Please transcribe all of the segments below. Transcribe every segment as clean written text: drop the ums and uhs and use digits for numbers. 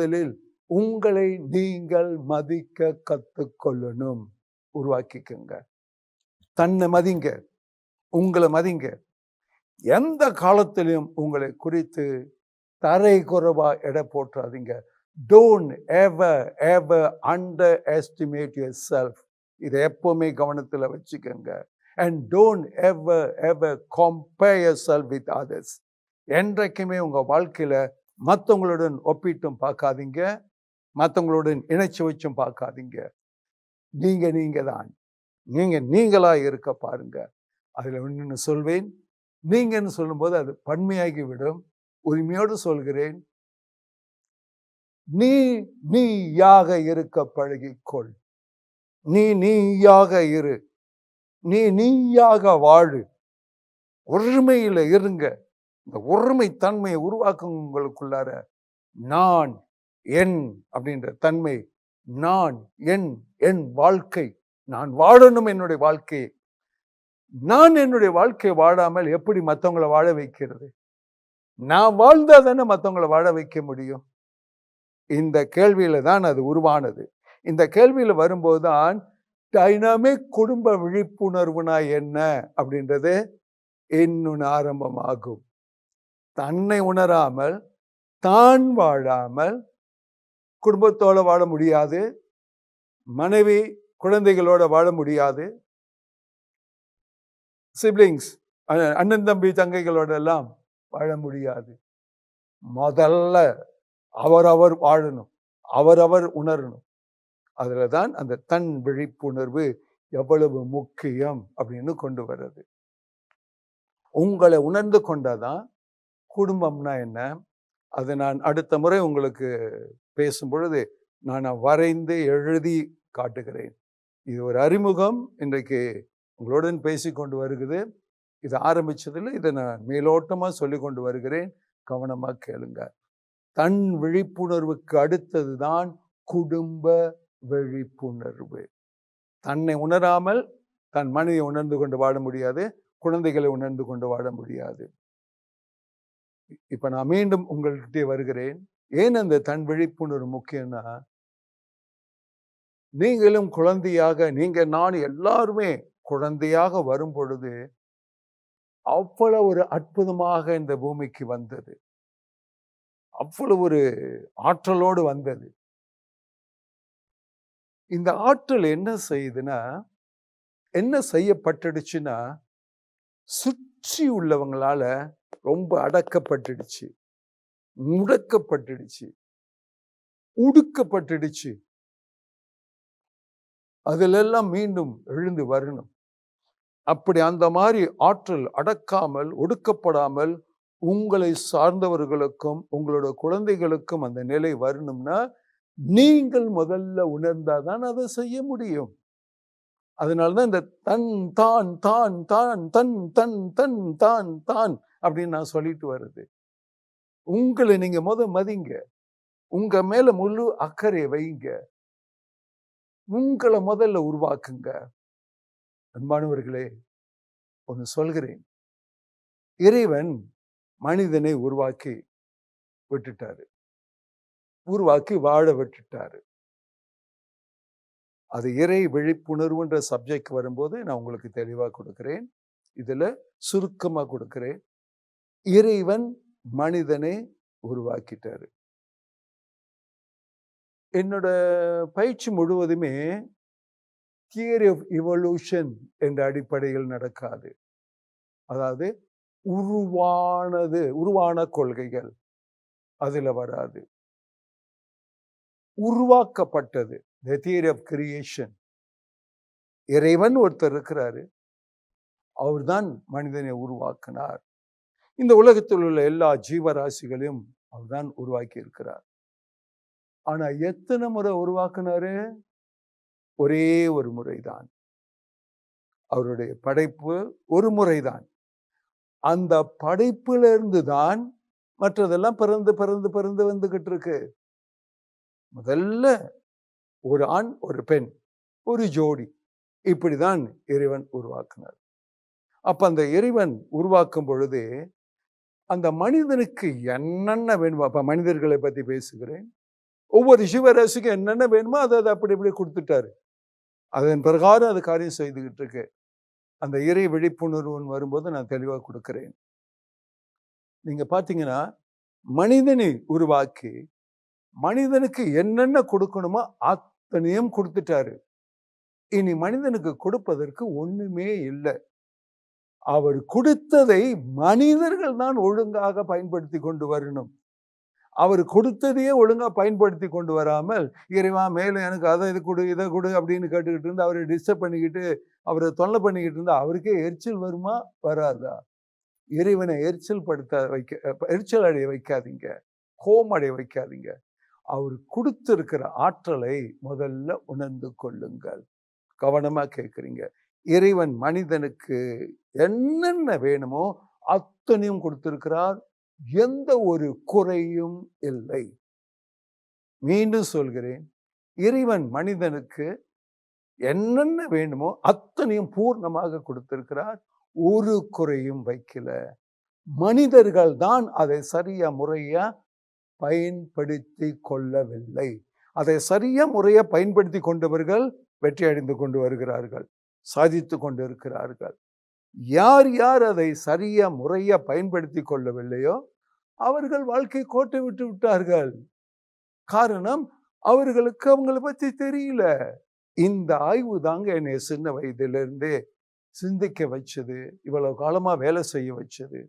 முதலில் உங்களை நீங்கள் மதிக்க கத்துக்கொள்ளணும். உருவாக்கிக்கங்க. தன்னை மதிங்க, உங்களை மதிங்க. எந்த காலத்திலும் உங்களை குறித்து தரை குறைவா எடை போட்டுறாதீங்க. Don't ever ever under estimate your self. இதை எப்பவுமே கவனத்தில் வச்சுக்கோங்க. And don't ever ever compare your self with others. என்றைக்குமே உங்கள் வாழ்க்கையில் மற்றவங்களுடன் ஒப்பிட்டும் பார்க்காதீங்க, மற்றவங்களுடன் இணைச்சி வச்சும் பார்க்காதீங்க. நீங்கள் தான். நீங்களாக இருக்க பாருங்க. அதில் ஒன்று சொல்வேன், நீங்கன்னு சொல்லும்போது அது பன்மையாகி விடும். உரிமையோடு சொல்கிறேன், நீயாக இருக்க பழகிக்கொள். நீயாக இரு, நீயாக வாழு. ஒருமையில இருங்க. இந்த ஒருமை தன்மையை உருவாக்கும். உங்களுக்குள்ளார நான் என் அப்படின்ற தன்மை, நான் என் வாழ்க்கை, நான் வாழணும் என்னுடைய வாழ்க்கையை. நான் என்னுடைய வாழ்க்கையை வாழாமல் எப்படி மற்றவங்களை வாழ வைக்கிறது? நான் வாழ்ந்தா தானே மற்றவங்களை வாழ வைக்க முடியும். இந்த கேள்வியில தான் அது உருவானது. இந்த கேள்வியில வரும்போது தான் டைனாமிக் குடும்ப விழிப்புணர்வுனா என்ன அப்படின்றது இன்னொன்று ஆரம்பமாகும். தன்னை உணராமல், தான் வாழாமல் குடும்பத்தோட வாழ முடியாது, மனைவி குழந்தைகளோட வாழ முடியாது, சிப்ளிங்ஸ் அண்ணன் தம்பி தங்கைகளோட எல்லாம் வாழ முடியாது. முதல்ல அவரவர் வாழணும், அவரவர் உணரணும். அதுல தான் அந்த தன் விழிப்புணர்வு எவ்வளவு முக்கியம் அப்படின்னு கொண்டு வர்றது. உங்களை உணர்ந்து கொண்டாதான் குடும்பம்னா என்ன, அது நான் அடுத்த முறை உங்களுக்கு பேசும் பொழுது நான் வரைந்து எழுதி காட்டுகிறேன். இது ஒரு அறிமுகம் இன்றைக்கு உங்களுடன் பேசி கொண்டு வருகிறது. இது ஆரம்பிச்சதில் இதை நான் மேலோட்டமாக சொல்லி கொண்டு வருகிறேன். கவனமாக கேளுங்க. தன் விழிப்புணர்வுக்கு அடுத்தது தான் குடும்ப விழிப்புணர்வு. தன்னை உணராமல் தன் மனைவியை உணர்ந்து கொண்டு வாழ முடியாது, குழந்தைகளை உணர்ந்து கொண்டு வாழ முடியாது. இப்ப நான் மீண்டும் உங்கள்கிட்ட வருகிறேன். ஏன் அந்த தன் விழிப்புணர்வு முக்கியம்னா, நீங்களும் குழந்தையாக, நான் எல்லாருமே குழந்தையாக வரும் பொழுது அவ்வளவு ஒரு அற்புதமாக இந்த பூமிக்கு வந்தது, அவ்வளவு ஒரு ஆற்றலோடு வந்தது. இந்த ஆற்றல் என்ன செய்யுதுன்னா, என்ன செய்யப்பட்டுடுச்சுன்னா, சுற்றி உள்ளவங்களால ரொம்ப அடக்கப்பட்டுடுச்சு, முடக்கப்பட்டுடுச்சு, உடுக்கப்பட்டுடுச்சு. அதிலெல்லாம் மீண்டும் எழுந்து வரணும். அப்படி அந்த மாதிரி ஆற்றல் அடக்காமல், ஒடுக்கப்படாமல் உங்களை சார்ந்தவர்களுக்கும் உங்களோட குழந்தைகளுக்கும் அந்த நிலை வரணும்னா நீங்கள் முதல்ல உணர்ந்தாதான் அதை செய்ய முடியும். அதனாலதான் இந்த தன் தான் தான் தான் தன் தன் தன் தான் தான் அப்படின்னு நான் சொல்லிட்டு வருது. உங்களை நீங்க மதிங்க, உங்க மேல முழு அக்கறை வைங்க, உங்களை முதல்ல உருவாக்குங்க. அன்பானவர்களே, ஒன்று சொல்கிறேன், இறைவன் மனிதனை உருவாக்கி விட்டுட்டாரு, உருவாக்கி வாழ விட்டுட்டாரு. அது இறை விழிப்புணர்வுன்ற சப்ஜெக்ட் வரும்போது நான் உங்களுக்கு தெளிவாக கொடுக்கிறேன். இதுல சுருக்கமாக கொடுக்கிறேன். இறைவன் மனிதனை உருவாக்கிட்டாரு. என்னோட பயிற்சி முழுவதுமே தியரி ஆஃப் இவல்யூஷன் என்ற அடிப்படையில் நடக்காது. அதாவது உருவான கொள்கைகள் அதுல வராது. உருவாக்கப்பட்டது, the theory of creation. இறைவன் ஒருத்தர் இருக்கிறாரு, அவர்தான் மனிதனை உருவாக்கினார். இந்த உலகத்தில் உள்ள எல்லா ஜீவராசிகளையும் அவர்தான் உருவாக்கி இருக்கிறார். ஆனா எத்தனை முறை உருவாக்கினாரு? ஒரே ஒரு முறைதான். அவருடைய படைப்பு ஒரு முறைதான். அந்த படைப்பிலிருந்து தான் மற்றதெல்லாம் பிறந்து பிறந்து பிறந்து வந்துகிட்டு இருக்கு. முதல்ல ஒரு ஆண் ஒரு பெண், ஒரு ஜோடி, இப்படிதான் இறைவன் உருவாக்கினார். அப்ப அந்த இறைவன் உருவாக்கும் பொழுது அந்த மனிதனுக்கு என்னென்ன வேணுமோ, அப்ப மனிதர்களை பத்தி பேசுகிறேன், ஒவ்வொரு ஜீவராசிக்கும் என்னென்ன வேணுமோ அதை அப்படி இப்படி கொடுத்துட்டாரு. அதன் பிரகாரம் அது காரியம் செய்துகிட்டு இருக்கு. அந்த இறை விழிப்புணர்வு வரும்போது நான் தெளிவாக கொடுக்கிறேன். நீங்க பாத்தீங்கன்னா, மனிதனை உருவாக்கி மனிதனுக்கு என்னென்ன கொடுக்கணுமோ அத்தனையும் கொடுத்துட்டாரு. இனி மனிதனுக்கு கொடுப்பதற்கு ஒண்ணுமே இல்லை. அவர் கொடுத்ததை மனிதர்கள் தான் ஒழுங்காக பயன்படுத்தி கொண்டு வரணும். அவர் கொடுத்ததையே ஒழுங்கா பயன்படுத்தி கொண்டு வராமல், இறைவா மேலும் எனக்கு அதை இது கொடு இதை கொடு அப்படின்னு கேட்டுக்கிட்டு இருந்து அவரை டிஸ்டர்ப் பண்ணிக்கிட்டு அவரை தொல்லை பண்ணிக்கிட்டு இருந்தா அவருக்கே எரிச்சல் வருமா வராதா? இறைவனை எரிச்சல் அடைய வைக்காதீங்க, கோபம் அடைய வைக்காதீங்க. அவர் கொடுத்திருக்கிற ஆற்றலை முதல்ல உணர்ந்து கொள்ளுங்கள். கவனமா கேட்குறீங்க. இறைவன் மனிதனுக்கு என்னென்ன வேணுமோ அத்தனையும் கொடுத்திருக்கிறார். எந்த ஒரு குறையும் இல்லை. மீண்டும் சொல்கிறேன், இறைவன் மனிதனுக்கு என்னென்ன வேணுமோ அத்தனையும் பூர்ணமாக கொடுத்திருக்கிறார். ஒரு குறையும் வைக்கல. மனிதர்கள் தான் அதை சரியா முறையா பயன்படுத்தி கொள்ளவில்லை. அதை சரியா முறையா பயன்படுத்தி கொண்டவர்கள் வெற்றி அடைந்து கொண்டு வருகிறார்கள், சாதித்து கொண்டு இருக்கிறார்கள். யார் யார் அதை சரியா முறையா பயன்படுத்தி கொள்ளவில்லையோ அவர்கள் வாழ்க்கை கோட்டை விட்டு விட்டார்கள். காரணம், அவர்களுக்கு அவங்களை பற்றி தெரியல. இந்த ஆய்வு தாங்க என்னை சின்ன வயதிலிருந்தே சிந்திக்க வச்சது, இவ்வளவு காலமா வேலை செய்ய வச்சது.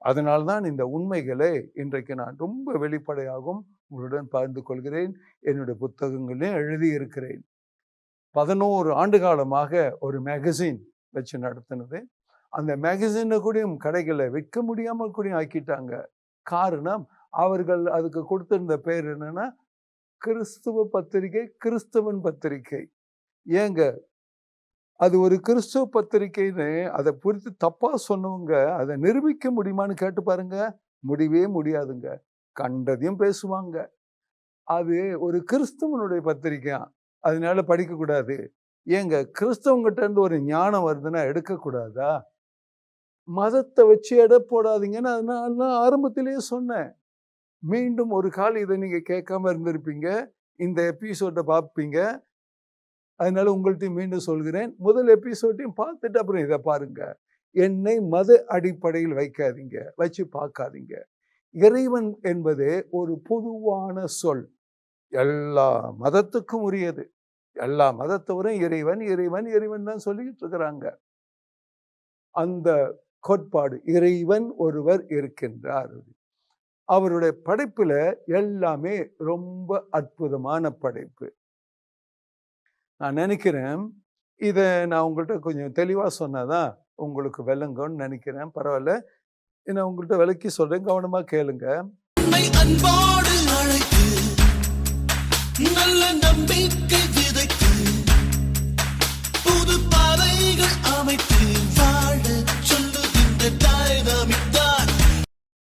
அதனால்தான் இந்த உண்மைகளை இன்றைக்கு நான் ரொம்ப வெளிப்படையாகவும் உங்களுடன் பகிர்ந்து கொள்கிறேன். என்னுடைய புத்தகங்களையும் எழுதியிருக்கிறேன். 11 ஆண்டு காலமாக ஒரு மேகசின் வச்சு நடத்தினது. அந்த மேகசினை கூடயும் கடைகளை விற்க முடியாமல் கூட ஆக்கிட்டாங்க. காரணம், அவர்கள் அதுக்கு கொடுத்திருந்த பேர் என்னன்னா கிறிஸ்துவ பத்திரிகை, கிறிஸ்தவன் பத்திரிகை. ஏங்க, அது ஒரு கிறிஸ்துவ பத்திரிகைன்னு அதை குறித்து தப்பா சொன்னவங்க அதை நிரூபிக்க முடியுமான்னு கேட்டு பாருங்க. முடியவே முடியாதுங்க. கண்டதையும் பேசுவாங்க. அது ஒரு கிறிஸ்தவனுடைய பத்திரிகை, அதனால படிக்கக்கூடாது. ஏங்க, கிறிஸ்தவங்கிட்ட இருந்து ஒரு ஞானம் வருதுன்னா எடுக்கக்கூடாதா? மதத்தை வச்சு எடை போடாதீங்கன்னு அதனால நான் ஆரம்பத்திலேயே சொன்னேன். மீண்டும் ஒரு கால் இதை நீங்க கேட்காம இருந்திருப்பீங்க, இந்த எபிசோட பார்ப்பீங்க. அதனால உங்கள்ட்டையும் மீண்டும் சொல்கிறேன், முதல் எபிசோட்டையும் பார்த்துட்டு அப்புறம் இதை பாருங்க. என்னை மத அடிப்படையில் வைக்காதீங்க, வச்சு பார்க்காதீங்க. இறைவன் என்பது ஒரு பொதுவான சொல், எல்லா மதத்துக்கும் உரியது. எல்லா மதத்தவரும் இறைவன் இறைவன் இறைவன் தான் சொல்லிக்கிட்டு இருக்கிறாங்க. அந்த கோட்பாடு, இறைவன் ஒருவர் இருக்கின்றார். அவருடைய படைப்புல எல்லாமே ரொம்ப அற்புதமான படைப்பு. நான் நினைக்கிறேன், இதை நான் உங்கள்கிட்ட கொஞ்சம் தெளிவா சொன்னாதான் உங்களுக்கு விளங்கும்னு நினைக்கிறேன். பரவாயில்ல, நான் உங்கள்கிட்ட விளக்கி சொல்றேன், கவனமா கேளுங்க. அன்போடு அழைத்து நல்ல நம்பிக்கை